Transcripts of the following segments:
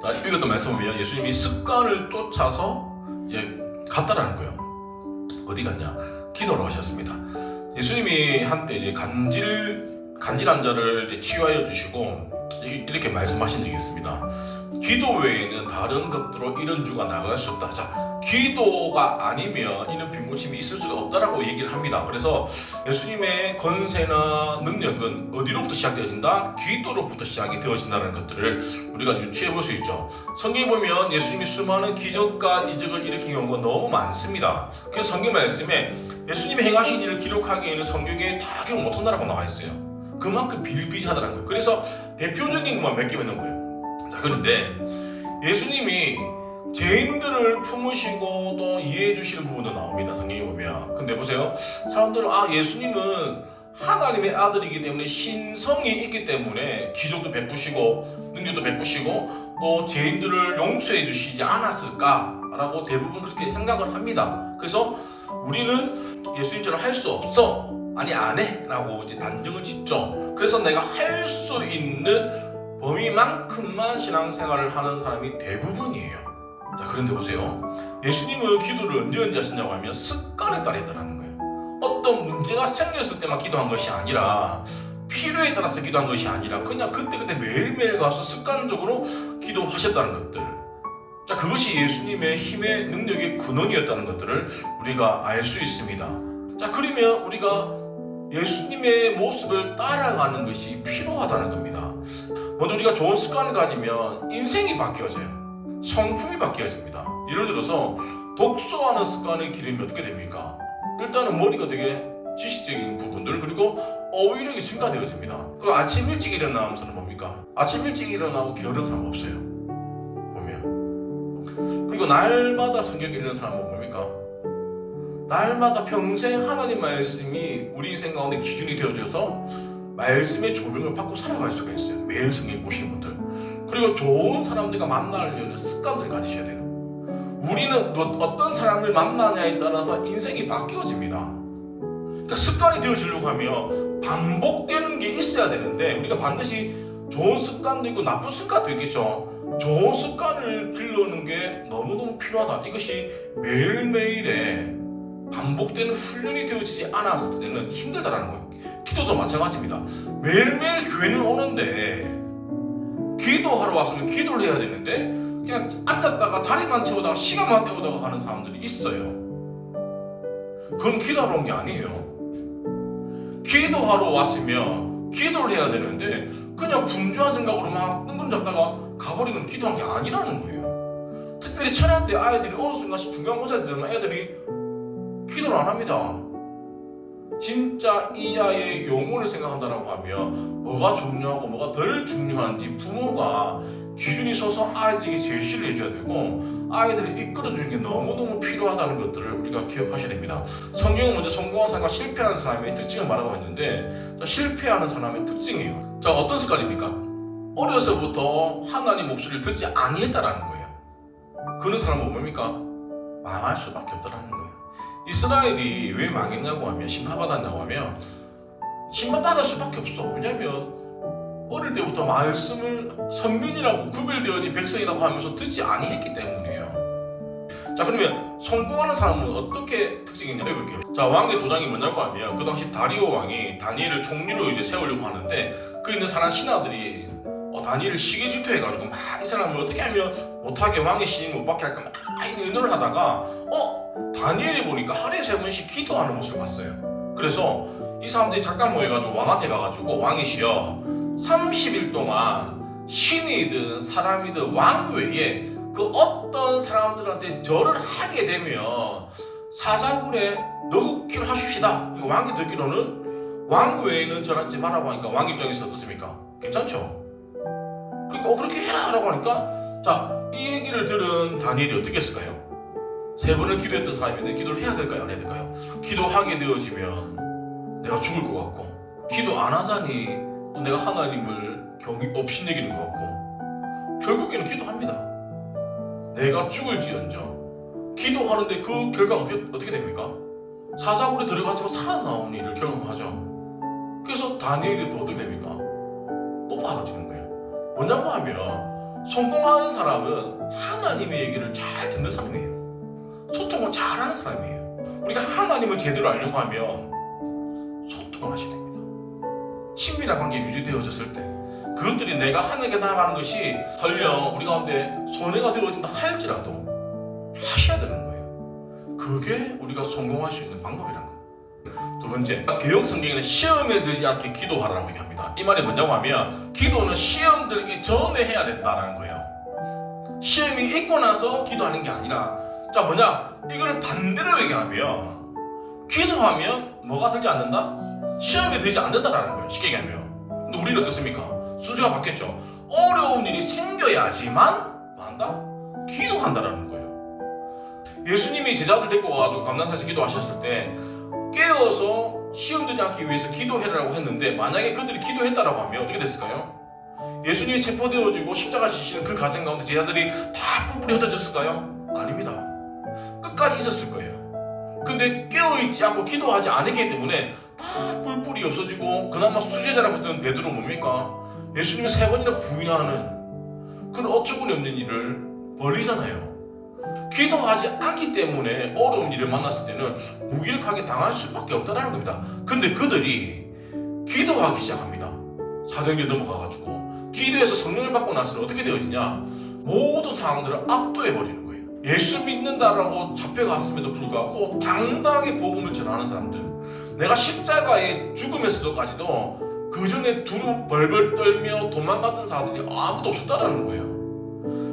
자, 읽었던 말씀 보면 예수님이 습관을 쫓아서 이제 갔다라는 거예요. 어디 갔냐? 기도를 하셨습니다. 예수님이 한때 이제 간질한 자를 이제 치유하여 주시고 이렇게 말씀하신 적이 있습니다. 기도 외에는 다른 것들로 이런 주가 나갈 수 없다. 자, 기도가 아니면 이런 빈고침이 있을 수가 없다라고 얘기를 합니다. 그래서 예수님의 권세나 능력은 어디로부터 시작되어진다? 기도로부터 시작이 되어진다는 것들을 우리가 유추해 볼 수 있죠. 성경에 보면 예수님이 수많은 기적과 이적을 일으킨 경우가 너무 많습니다. 그래서 성경 말씀에 예수님이 행하신 일을 기록하기에는 성경에 다 기록 못한다라고 나와 있어요. 그만큼 비일비재하다는 거예요. 그래서 대표적인 것만 몇 개만 있는 거예요. 자, 그런데 예수님이 죄인들을 품으시고 또 이해해 주시는 부분도 나옵니다. 성경에 보면. 근데 보세요. 사람들은 예수님은 하나님의 아들이기 때문에 신성이 있기 때문에 기적도 베푸시고 능력도 베푸시고 또 죄인들을 용서해 주시지 않았을까라고 대부분 그렇게 생각을 합니다. 그래서 우리는 예수님처럼 할 수 없어, 아니 안 해 라고 이제 단정을 짓죠. 그래서 내가 할 수 있는 범위만큼만 신앙생활을 하는 사람이 대부분이에요. 자, 그런데 보세요. 예수님은 기도를 언제 하시냐고 하면 습관에 따라 했다는 거예요. 어떤 문제가 생겼을 때만 기도한 것이 아니라 필요에 따라서 기도한 것이 아니라 그냥 그때그때 매일매일 가서 습관적으로 기도하셨다는 것들. 자, 그것이 예수님의 힘의 능력의 근원이었다는 것들을 우리가 알 수 있습니다. 자, 그러면 우리가 예수님의 모습을 따라가는 것이 필요하다는 겁니다. 먼저 우리가 좋은 습관을 가지면 인생이 바뀌어져요. 성품이 바뀌어집니다. 예를 들어서 독서하는 습관을 기르면 어떻게 됩니까? 일단은 머리가 되게 지식적인 부분들, 그리고 어휘력이 증가되어집니다. 그리고 아침 일찍 일어나면서는 뭡니까? 아침 일찍 일어나고 게으른 사람 없어요. 보면. 그리고 날마다 성경 읽는 사람은 뭡니까? 날마다 평생 하나님 말씀이 우리 인생 가운데 기준이 되어져서 말씀의 조명을 받고 살아갈 수가 있어요. 매일 성경 보시는 분들. 그리고 좋은 사람들과 만나려는 습관들을 가지셔야 돼요. 우리는 어떤 사람을 만나냐에 따라서 인생이 바뀌어집니다. 그러니까 습관이 되어지려고 하면 반복되는 게 있어야 되는데 우리가 반드시 좋은 습관도 있고 나쁜 습관도 있겠죠. 좋은 습관을 길러는 게 너무너무 필요하다. 이것이 매일매일의 반복되는 훈련이 되어지지 않았을 때는 힘들다라는 거예요. 기도도 마찬가지입니다. 매일매일 교회는 오는데 기도하러 왔으면 기도를 해야 되는데 그냥 앉았다가 자리만 채우다가 시간만 때우다가 가는 사람들이 있어요. 그건 기도하러 온 게 아니에요. 기도하러 왔으면 기도를 해야 되는데 그냥 분주한 생각으로 막 뜬금 잡다가 가버리는 기도한 게 아니라는 거예요. 특별히 철야 때 아이들이 어느 순간씩 중간고사 되면 애들이 기도를 안 합니다. 진짜 이 아이의 영혼을 생각한다고 하면 뭐가 중요하고 뭐가 덜 중요한지 부모가 기준이 서서 아이들에게 제시를 해줘야 되고 아이들을 이끌어주는 게 너무너무 필요하다는 것들을 우리가 기억하셔야 됩니다. 성경은 먼저 성공한 사람과 실패하는 사람의 특징을 말하고 있는데 실패하는 사람의 특징이에요. 자, 어떤 습관입니까? 어려서부터 하나님 목소리를 듣지 아니했다라는 거예요. 그런 사람은 뭡니까? 망할 수밖에 없다라는 거예요. 이스라엘이 왜 망했냐고 하면 심판받았냐고 하면 심판받을 수밖에 없어. 왜냐하면 어릴 때부터 말씀을 선민이라고 구별되어진 백성이라고 하면서 듣지 아니했기 때문이에요. 자, 그러면 성공하는 사람은 어떻게 특징이 있냐 해볼게요. 자, 왕의 도장이 뭐냐고 하면 그 당시 다리오 왕이 다니엘을 총리로 이제 세우려고 하는데 그 있는 사람 신하들이 다니엘을 시기 질투해가지고 막 이 사람을 어떻게 하면 못하게 왕의 신임을 못 받게 할까 막 의논을 하다가 다니엘이 보니까 하루에 3번씩 기도하는 모습을 봤어요. 그래서 이 사람들이 잠깐 모여가지고 왕한테 가가지고 왕이시여 30일 동안 신이든 사람이든 왕 외에 그 어떤 사람들한테 절을 하게 되면 사자굴에 넣기를 하십시다. 왕이 듣기로는 왕 외에는 절하지 말라고 하니까 왕 입장에서 어떻습니까? 괜찮죠? 그러니까 그렇게 해라 라고 하니까 자, 이 얘기를 들은 다니엘이 어떻게 했을까요? 3번을 기도했던 사람인데 기도를 해야 될까요? 안 해야 될까요? 기도하게 되어지면 내가 죽을 것 같고 기도 안 하자니 또 내가 하나님을 업신여기는 것 같고 결국에는 기도합니다. 내가 죽을지언정 기도하는데 그 결과가 어떻게 됩니까? 사자굴에 들어가지만 살아나온 일을 경험하죠. 그래서 다니엘이 또 어떻게 됩니까? 또 받아집니다. 뭐냐고 하면 성공하는 사람은 하나님의 얘기를 잘 듣는 사람이에요. 소통을 잘하는 사람이에요. 우리가 하나님을 제대로 알려고 하면 소통을 하셔야 됩니다. 친밀한 관계 유지되어졌을 때 그것들이 내가 하나님께 나아가는 것이 설령 우리 가운데 손해가 되어진다 할지라도 하셔야 되는 거예요. 그게 우리가 성공할 수 있는 방법이라는 거예요. 두 번째, 개혁 성경에는 시험에 들지 않게 기도하라고 얘기합니다. 이 말이 뭐냐고 하면 기도는 시험 들기 전에 해야 된다는 거예요. 시험이 있고 나서 기도하는 게 아니라 자 뭐냐? 이걸 반대로 얘기하면 기도하면 뭐가 들지 않는다? 시험에 들지 않는다라는 거예요. 쉽게 얘기하면. 근데 우리는 어떻습니까? 순서가 바뀌었죠. 어려운 일이 생겨야지만 뭐한다? 기도한다라는 거예요. 예수님이 제자들 데리고 와가지고 감난산에서 기도하셨을 때 깨어서 시험 되지 않기 위해서 기도해라라고 했는데 만약에 그들이 기도했다라고 하면 어떻게 됐을까요? 예수님이 체포되어지고 십자가 지시는 그 과정 가운데 제자들이 다 뿔뿔이 흩어졌을까요? 아닙니다. 끝까지 있었을 거예요. 근데 깨어있지 않고 기도하지 않았기 때문에 다 뿔뿔이 없어지고 그나마 수제자라고 했던 베드로 뭡니까? 예수님을 3번이나 부인하는 그런 어처구니 없는 일을 벌이잖아요. 기도하지 않기 때문에 어려운 일을 만났을 때는 무기력하게 당할 수밖에 없다는 겁니다. 근데 그들이 기도하기 시작합니다. 사도행전 넘어가가지고 기도해서 성령을 받고 나서는 어떻게 되어지냐? 모든 상황들을 압도해버리는 거예요. 예수 믿는다라고 잡혀갔음에도 불구하고 당당하게 복음을 전하는 사람들, 내가 십자가의 죽음에서도까지도 그 전에 두루 벌벌 떨며 도망갔던 자들이 아무도 없었다라는 거예요.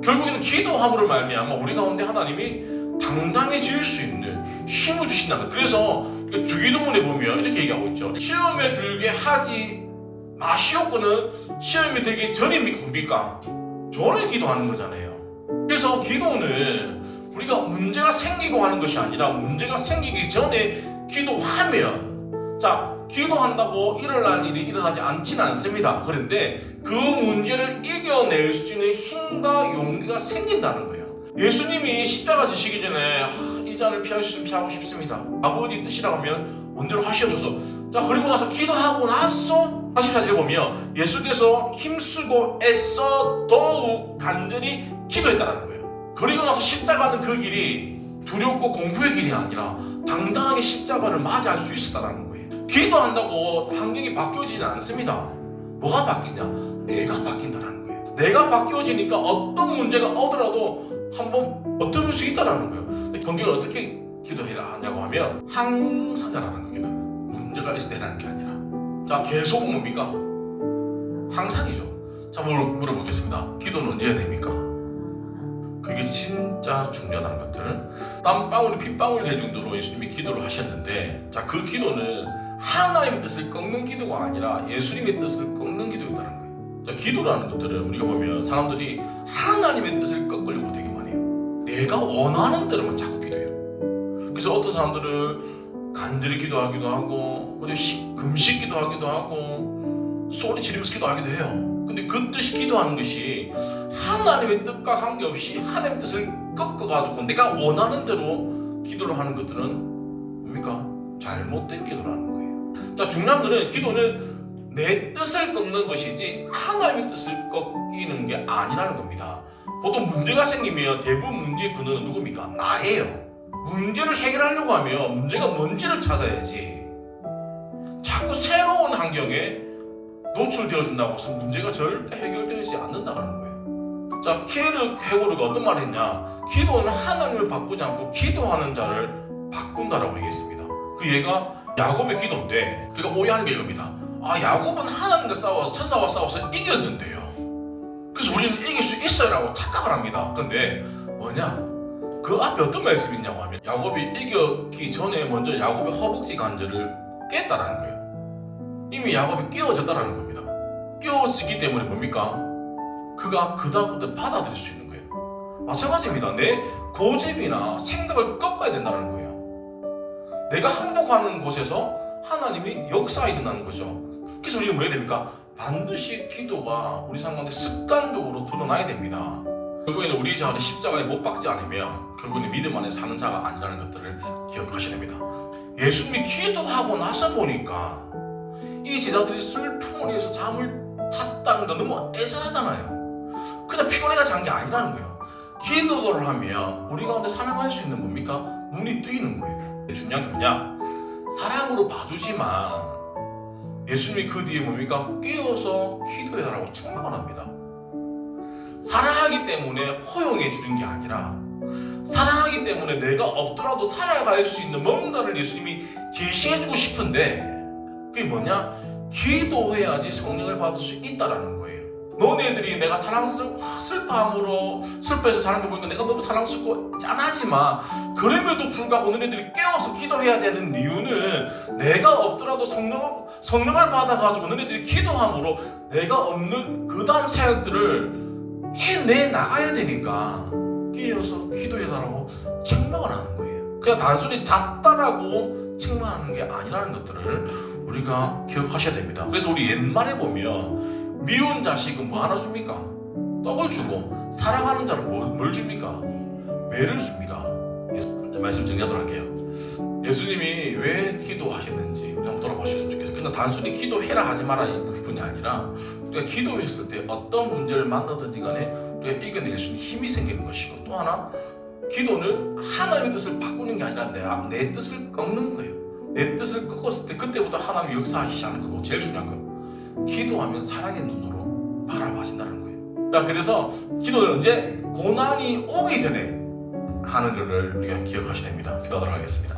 결국에는 기도함으로 말미암아 우리 가운데 하나님이 당당해질 수 있는 힘을 주신다는 거예요. 그래서 주기도문에 보면 이렇게 얘기하고 있죠. 시험에 들게 하지 마시옵고는 시험에 들기 전입니까 후입니까? 전에 기도하는 거잖아요. 그래서 기도는 우리가 문제가 생기고 하는 것이 아니라 문제가 생기기 전에 기도하면 자 기도한다고 일어날 일이 일어나지 않지는 않습니다. 그런데 그 문제를 이겨낼 수 있는 힘과 용기가 생긴다는 거예요. 예수님이 십자가 지시기 전에 이 잔을 피할 수 있으면 피하고 싶습니다. 아버지 뜻이라고 하면 원대로 하시옵소서. 자 그리고 나서 기도하고 나서 44절에 보면 예수께서 힘쓰고 애써 더욱 간절히 기도했다는 거예요. 그리고 나서 십자가는 그 길이 두렵고 공포의 길이 아니라 당당하게 십자가를 맞이할 수 있었다는 거예요. 기도한다고 환경이 바뀌어지지 않습니다. 뭐가 바뀌냐? 내가 바뀐다는 거예요. 내가 바뀌어지니까 어떤 문제가 오더라도 한번 버텨볼 수 있다는 거예요. 근데 성경은 어떻게 기도해라 하냐고 하면 항상 하라는 거예요. 문제가 있을 때 하는 게 아니라 자 계속은 뭡니까? 항상이죠. 자 물어보겠습니다. 기도는 언제 해야 됩니까? 그게 진짜 중요하다는 것들. 땀방울이 핏방울 될 정도로 예수님이 기도를 하셨는데 자 그 기도는 하나님의 뜻을 꺾는 기도가 아니라 예수님의 뜻을 꺾는 기도였다는 거예요. 자, 기도라는 것들은 우리가 보면 사람들이 하나님의 뜻을 꺾으려고 되게 많이 해요. 내가 원하는 대로만 자꾸 기도해요. 그래서 어떤 사람들은 간절히 기도하기도 하고 금식 기도하기도 하고 소리 지르면서 기도하기도 해요. 근데 그 뜻이 기도하는 것이 하나님의 뜻과 관계없이 하나님의 뜻을 꺾어가지고 내가 원하는 대로 기도를 하는 것들은 뭡니까? 잘못된 기도라는 거예요. 자 중요한 거는 기도는 내 뜻을 꺾는 것이지 하나님의 뜻을 꺾이는 게 아니라는 겁니다. 보통 문제가 생기면 대부분 문제의 근원은 누굽니까? 나예요. 문제를 해결하려고 하면 문제가 뭔지를 찾아야지 자꾸 새로운 환경에 노출되어진다고 해서 문제가 절대 해결되지 않는다는 거예요. 자 케르 케고르가 어떤 말을 했냐? 기도는 하나님을 바꾸지 않고 기도하는 자를 바꾼다라고 얘기했습니다. 그 얘가 야곱의 기도인데 우리가 오해하는 게 이겁니다. 아 야곱은 하나님과 싸워서 천사와 싸워서 이겼는데요. 그래서 우리는 이길 수 있어요 라고 착각을 합니다. 근데 뭐냐? 그 앞에 어떤 말씀이 있냐고 하면 야곱이 이겼기 전에 먼저 야곱의 허벅지 관절을 깼다라는 거예요. 이미 야곱이 끼워졌다라는 겁니다. 끼워지기 때문에 뭡니까? 그가 그다음부터 받아들일 수 있는 거예요. 마찬가지입니다. 내 고집이나 생각을 꺾어야 된다는 거예요. 내가 항복하는 곳에서 하나님이 역사가 일어나는 거죠. 그래서 우리가 뭐 해야 됩니까? 반드시 기도가 우리 삶 가운데 습관적으로 드러나야 됩니다. 결국에는 우리 자녀 십자가에 못 박지 않으면 결국에는 믿음 안에 사는 자가 아니라는 것들을 기억하셔야 됩니다. 예수님이 기도하고 나서 보니까 이 제자들이 슬픔을 위해서 잠을 잤다 없다는 거 너무 애절하잖아요. 그냥 피곤해가 잔 게 아니라는 거예요. 기도를 하면 우리 가운데 살아갈 수 있는 뭡니까? 눈이 뜨이는 거예요. 중요한 게 뭐냐? 사랑으로 봐주지만 예수님이 그 뒤에 뭡니까? 깨어서 기도해달라고 책망을 합니다. 사랑하기 때문에 허용해 주는 게 아니라 사랑하기 때문에 내가 없더라도 살아갈 수 있는 뭔가를 예수님이 제시해주고 싶은데 그게 뭐냐? 기도해야지 성령을 받을 수 있다라는 거예요. 너네들이 내가 슬퍼함으로 슬퍼해서 사는 거 보니까 내가 너무 사랑스럽고 짠하지만 그럼에도 불구하고 너네들이 깨어서 기도해야 되는 이유는 내가 없더라도 성령을 받아가지고 너네들이 기도함으로 내가 없는 그 다음 사역들을 해내 나가야 되니까 깨어서 기도해달라고 책망을 하는 거예요. 그냥 단순히 잤다라고 책망하는 게 아니라는 것들을 우리가 기억하셔야 됩니다. 그래서 우리 옛말에 보면 미운 자식은 뭐 하나 줍니까? 떡을 주고 사랑하는 자는 뭘 줍니까? 매를 줍니다. 말씀 정리하도록 할게요. 예수님이 왜 기도하셨는지 우리 한번 돌아보셨으면 좋겠어요. 그냥 단순히 기도해라 하지 마라 이 부분이 아니라 우리가 기도했을 때 어떤 문제를 만나든지 간에 우리가 이겨낼 수 있는 힘이 생기는 것이고 또 하나 기도는 하나님의 뜻을 바꾸는 게 아니라 내 뜻을 꺾는 거예요. 내 뜻을 꺾었을 때 그때부터 하나님이 역사하기 시작하는 거고 제일 중요한 거 기도하면 사랑의 눈으로 바라봐진다는 거예요. 자, 그래서 기도는 언제? 고난이 오기 전에 하는 것을 우리가 기억하셔야 됩니다. 기도하도록 하겠습니다.